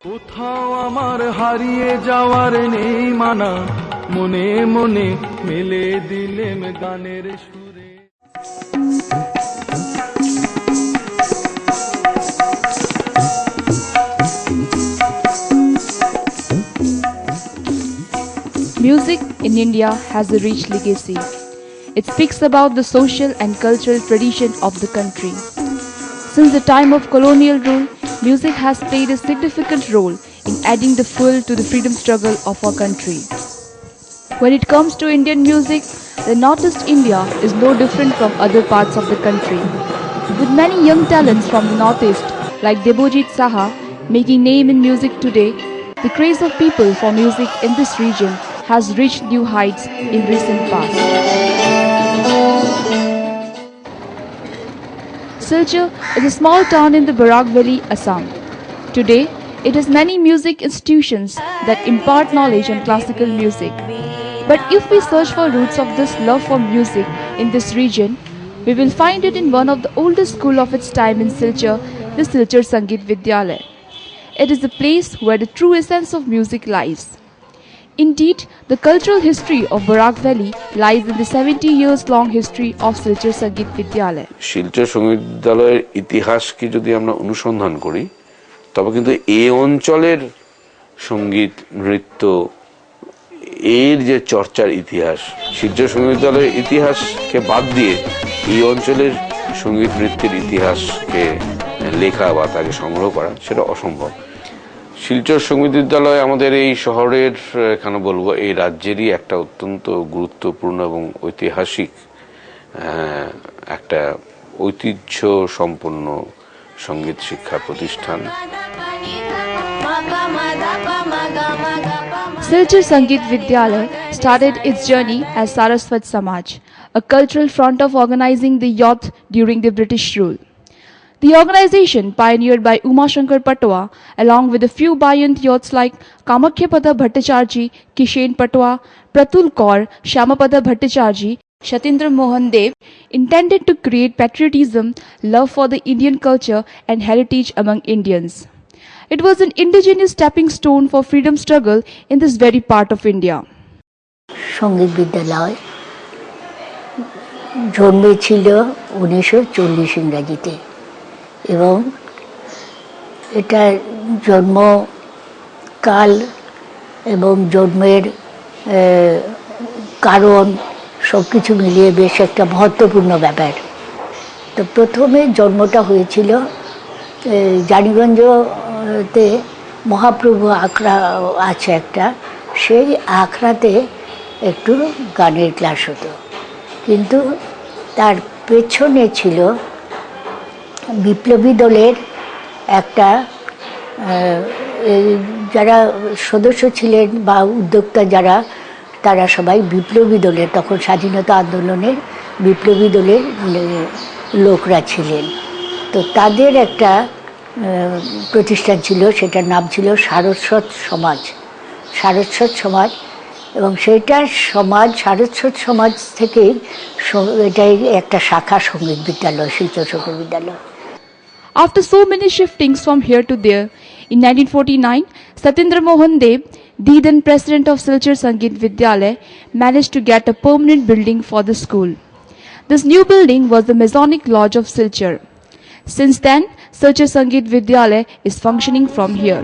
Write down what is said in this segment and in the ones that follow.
কোথাও আমার হারিয়ে যাওয়ার নেই মানা, মনে মনে মেলে দিলেম গানের সুরে। Music in India has a rich legacy. It speaks about the social and cultural tradition of the country. Since the time of colonial rule, music has played a significant role in adding the fuel to the freedom struggle of our country. When it comes to Indian music, the Northeast India is no different from other parts of the country. With many young talents from the Northeast, like Debojit Saha, making name in music today, the craze of people for music in this region has reached new heights in recent past. Silchar is a small town in the Barak Valley, Assam. Today, it has many music institutions that impart knowledge on classical music. But if we search for roots of this love for music in this region, we will find it in one of the oldest school of its time in Silchar, the Silchar Sangeet Vidyalaya. It is the place where the true essence of music lies. Indeed, the cultural history of Barak Valley lies in the 70 years long history of Silchar Sangeet Vidyalaya. Silchar সঙ্গীত বিদ্যালয়ের ইতিহাসকে যদি আমরা অনুসন্ধান করি তবে কিন্তু এই অঞ্চলের সঙ্গীত নৃত্য এর যে চর্চার ইতিহাস, শিলচর সঙ্গীত বিদ্যালয়ের ইতিহাসকে বাদ দিয়ে এই অঞ্চলের সঙ্গীত নৃত্যের ইতিহাসকে লেখা বা তাকে সংগ্রহ করা সেটা অসম্ভব। শিলচর সঙ্গীত বিদ্যালয় আমাদের এই শহরের, এখানে বলবো এই রাজ্যেরই একটা অত্যন্ত গুরুত্বপূর্ণ এবং ঐতিহাসিক একটা ঐতিহ্য সম্পন্ন সঙ্গীত শিক্ষা প্রতিষ্ঠান। Silchar Sangeet Vidyalaya started its journey as Saraswat Samaj, a cultural front of organizing the youth during the British rule. The organization, pioneered by Uma Shankar Patwa, along with a few Bayant youths like Kamakhyapada Bhattacharji, Kishen Patwa, Pratul Kaur, Shamapada Bhattacharji, Shatindra Mohan Dev, intended to create patriotism, love for the Indian culture and heritage among Indians. It was an indigenous stepping stone for freedom struggle in this very part of India. সঙ্গীত বিদ্যালয় জন্মেছিল 1940 ইংরাজিতে এবং এটার জন্মকাল এবং জন্মের কারণ সব কিছু মিলিয়ে বেশ একটা মহত্বপূর্ণ ব্যাপার। তো প্রথমে জন্মটা হয়েছিল জানিগঞ্জতে মহাপ্রভু আখড়া আছে একটা, সেই আখড়াতে একটু গানের ক্লাস হতো, কিন্তু তার পেছনে ছিল বিপ্লবী দলের একটা যারা সদস্য ছিলেন বা উদ্যোক্তা যারা, তারা সবাই বিপ্লবী দলের, তখন স্বাধীনতা আন্দোলনের বিপ্লবী দলের লোকরা ছিলেন। তো তাদের একটা প্রতিষ্ঠান ছিল, সেটার নাম ছিল সারস্বত সমাজ। সারস্বত সমাজ, এবং সেইটার সমাজ সারস্বত সমাজ থেকেই এটাই একটা শাখা সঙ্গীত বিদ্যালয়, শিলচর সঙ্গীত বিদ্যালয়। After so many shiftings from here to there, in 1949, Satindra Mohan Dev, the then president of Silchar Sangeet Vidyalaya, managed to get a permanent building for the school. This new building was the Masonic Lodge of Silchar. Since then, Silchar Sangeet Vidyalaya is functioning from here.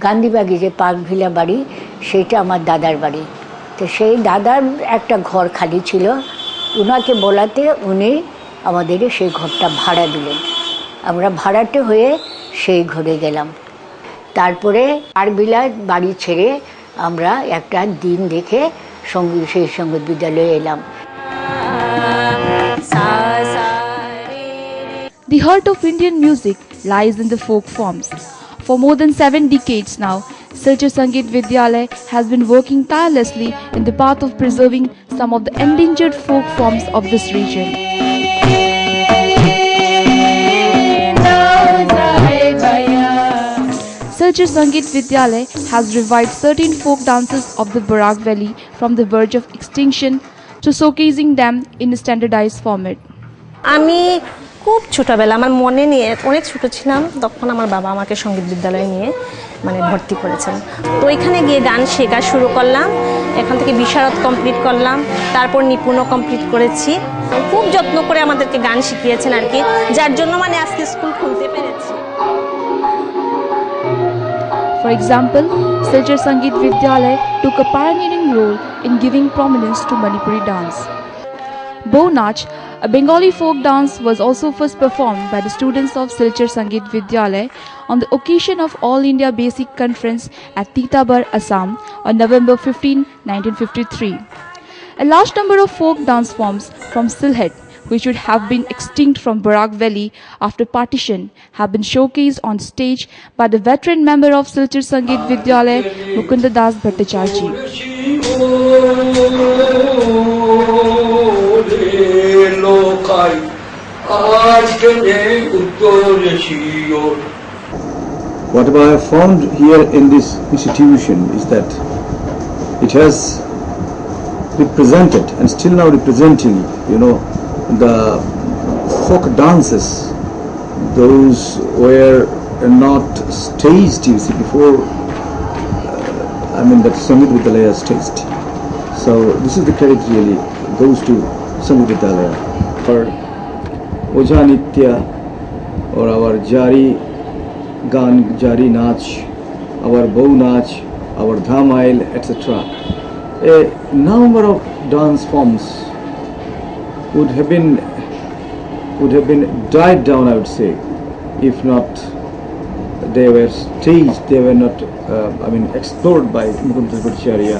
গান্ধীবাগে যে park villa বাড়ি, সেইটা আমার দাদার বাড়ি। তো সেই দাদার একটা ঘর খালি ছিল, ওনাকে বলাতে উনি আমাদের সেই ঘরটা ভাড়া দিলেন। আমরা ভাড়াটে হয়ে সেই ঘরে গেলাম। তারপরে পার্কভিলা বাড়ি ছেড়ে আমরা একটা দিন দেখে সেই সঙ্গীত বিদ্যালয়ে এলাম। The heart of Indian music lies in the folk forms. For more than 7 decades now, Silchar Sangeet Vidyalaya has been working tirelessly in the path of preserving some of the endangered folk forms of this region. Silchar Sangeet Vidyalaya has revived certain folk dances of the Barak Valley from the verge of extinction to showcasing them in a standardized format. আমি খুব ছোটবেলা, আমার মনে নিয়ে অনেক ছোট ছিলাম তখন আমার বাবা আমাকে সঙ্গীত বিদ্যালয়ে নিয়ে ভর্তি করেছেন। তো এখানে গিয়ে গান শেখা শুরু করলাম, এখান থেকে বিশারদ কমপ্লিট করলাম, তারপর নিপুণও কমপ্লিট করেছি। খুব যত্ন করে আমাদেরকে গান শিখিয়েছেন আর কি, যার জন্য আজকে স্কুল খুলতে পেরেছি। For example, Silchar Sangeet Vidyalaya took a pioneering role in giving prominence to Manipuri dance. Bow Nach, a Bengali folk dance, was also first performed by the students of Silchar Sangeet Vidyalaya on the occasion of All India Basic Conference at Titabar, Assam on November 15, 1953. A large number of folk dance forms from Sylhet, which would have been extinct from Barak Valley after partition, have been showcased on stage by the veteran member of Silchar Sangeet Vidyalaya, Mukunda Das Bhattacharya. Whatever I have found here in this institution is that it has represented and still now representing, the folk dances. Those were not staged, you see, before. That Sangeet Vidyalaya staged. So this is the credit really goes to Sangeet Vidyalaya for Ojha Nitya or our Jari Gan, Jari Nach, our Bow Nach, our Dhamail, etc. A number of dance forms would have been died down, I would say, if not they were staged, they were not explored by Mukunda Bhattacharya.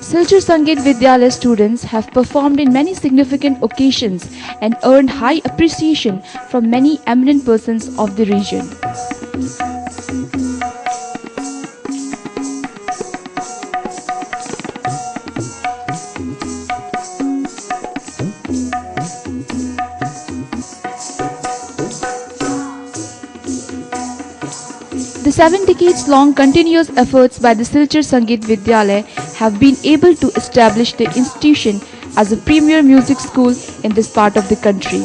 Silchar Sangeet Vidyalaya students have performed in many significant occasions and earned high appreciation from many eminent persons of the region. The 7 decades-long continuous efforts by the Silchar Sangeet Vidyalaya have been able to establish the institution as a premier music school in this part of the country.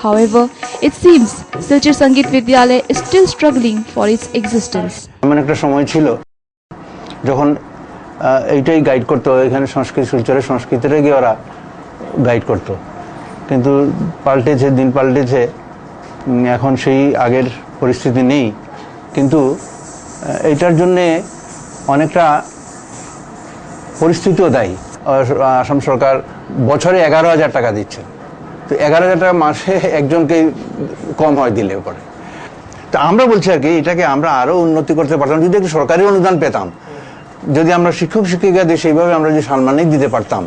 However, it seems Silchar Sangeet Vidyalaya is still struggling for its existence. এমন একটা সময় ছিল যখন এইটাই guide করতো, এখানে সংস্কৃত শিলচরের সংস্কৃতিরে গিয়ে ওরা গাইড করতো, কিন্তু পাল্টেছে, দিন পাল্টেছে, এখন সেই আগের পরিস্থিতি নেই। কিন্তু এইটার জন্যে অনেকটা পরিস্থিতিও দায়ী। আসাম সরকার বছরে 11,000 টাকা দিচ্ছে, তো 11,000 টাকা মাসে একজনকে কম হয় দিলে পরে। তো আমরা বলছি আর কি, এটাকে আমরা আরও উন্নতি করতে পারতাম যদি একটু সরকারি অনুদান পেতাম, যদি আমরা শিক্ষক শিক্ষিকাদের সেইভাবে আমরা যদি সম্মানিত দিতে পারতাম,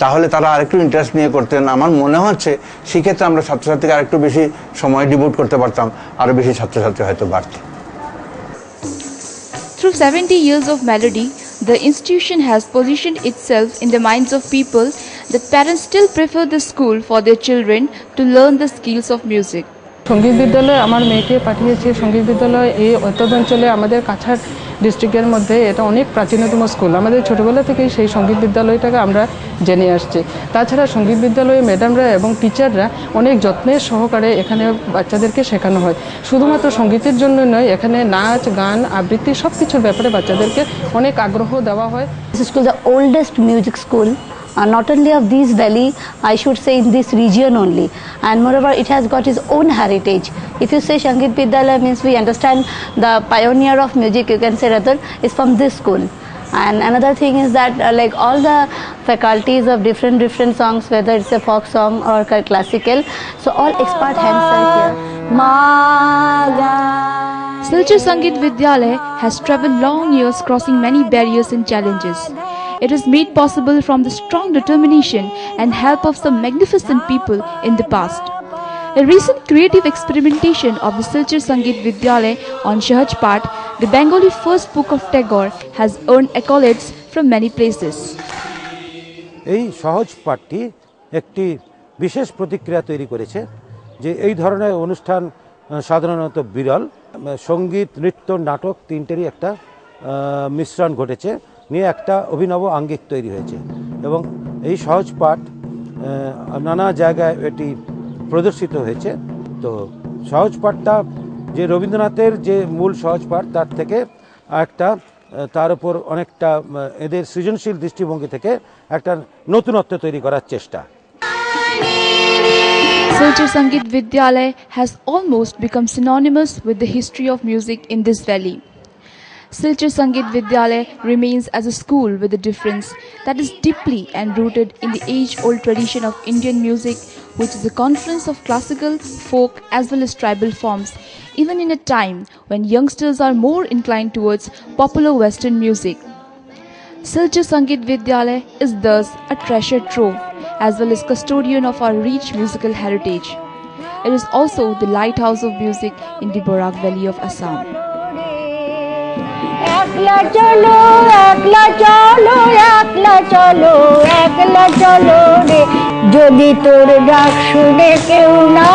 তাহলে তারা আরেকটু ইন্টারেস্ট নিয়ে করতেন। আমার মনে হচ্ছে সেক্ষেত্রে আমরা ছাত্রছাত্রীকে আরেকটু বেশি সময় ডিভোট করতে পারতাম, আরও বেশি ছাত্রছাত্রী হয়তো বাড়ত। Through 70 years of melody, the institution has positioned itself in the minds of people that parents still prefer the school for their children to learn the skills of music. সঙ্গীত বিদ্যালয় আমার মেয়েকে পাঠিয়েছে। সঙ্গীত বিদ্যালয় এই অঞ্চলে আমাদের কাছাড় ডিস্ট্রিক্টের মধ্যে এটা অনেক প্রাচীনতম স্কুল। আমাদের ছোটোবেলা থেকেই সেই সঙ্গীত বিদ্যালয়টাকে আমরা জেনে আসছি। তাছাড়া সঙ্গীত বিদ্যালয়ে ম্যাডামরা এবং টিচাররা অনেক যত্নের সহকারে এখানে বাচ্চাদেরকে শেখানো হয়। শুধুমাত্র সঙ্গীতের জন্য নয়, এখানে নাচ, গান, আবৃত্তি সব কিছুর ব্যাপারে বাচ্চাদেরকে অনেক আগ্রহ দেওয়া হয়। This school is the oldest music school. Not only of this valley, I should say in this region only, and moreover it has got its own heritage. If you say Sangeet Vidyalaya means we understand the pioneer of music, you can say rather, is from this school. And another thing is that like all the faculties of different songs, whether it's a folk song or classical, so all expert hands are here. Silchar Sangeet Vidyalaya has traveled long years, crossing many barriers and challenges. It is made possible from the strong determination and help of some magnificent people in the past. A recent creative experimentation of the Silchar Sangeet Vidyalaya on Sahaj Path, the Bengali first book of Tagore, has earned accolades from many places. এই সহজ পাঠটি একটি বিশেষ প্রতিক্রিয়া তৈরি করেছে যে এই ধরনের অনুষ্ঠান সাধারণত বিরল। সঙ্গীত, নৃত্য, নাটক তিনটেরই একটা মিশ্রণ ঘটেছে, নিয়ে একটা অভিনব আঙ্গিক তৈরি হয়েছে এবং এই সহজ পাঠ নানা জায়গায় এটি প্রদর্শিত হয়েছে। তো সহজ পাঠটা যে রবীন্দ্রনাথের যে মূল সহজ পাঠ তার থেকে একটা তার উপর অনেকটা এদের সৃজনশীল দৃষ্টিভঙ্গি থেকে একটা নতুনত্ব তৈরি করার চেষ্টা। Silchar Sangeet Vidyalaya has almost become synonymous with the history of music in this valley. Silchar Sangeet Vidyalaya remains as a school with a difference that is deeply and rooted in the age-old tradition of Indian music, which is a confluence of classical, folk as well as tribal forms, even in a time when youngsters are more inclined towards popular Western music. Silchar Sangeet Vidyalaya is thus a treasure trove as well as custodian of our rich musical heritage. It is also the lighthouse of music in the Borak Valley of Assam. একলা চলো একলা চলো একলা চলো একলা চলো রে, যদি তোর ডাক শুনে কেউ না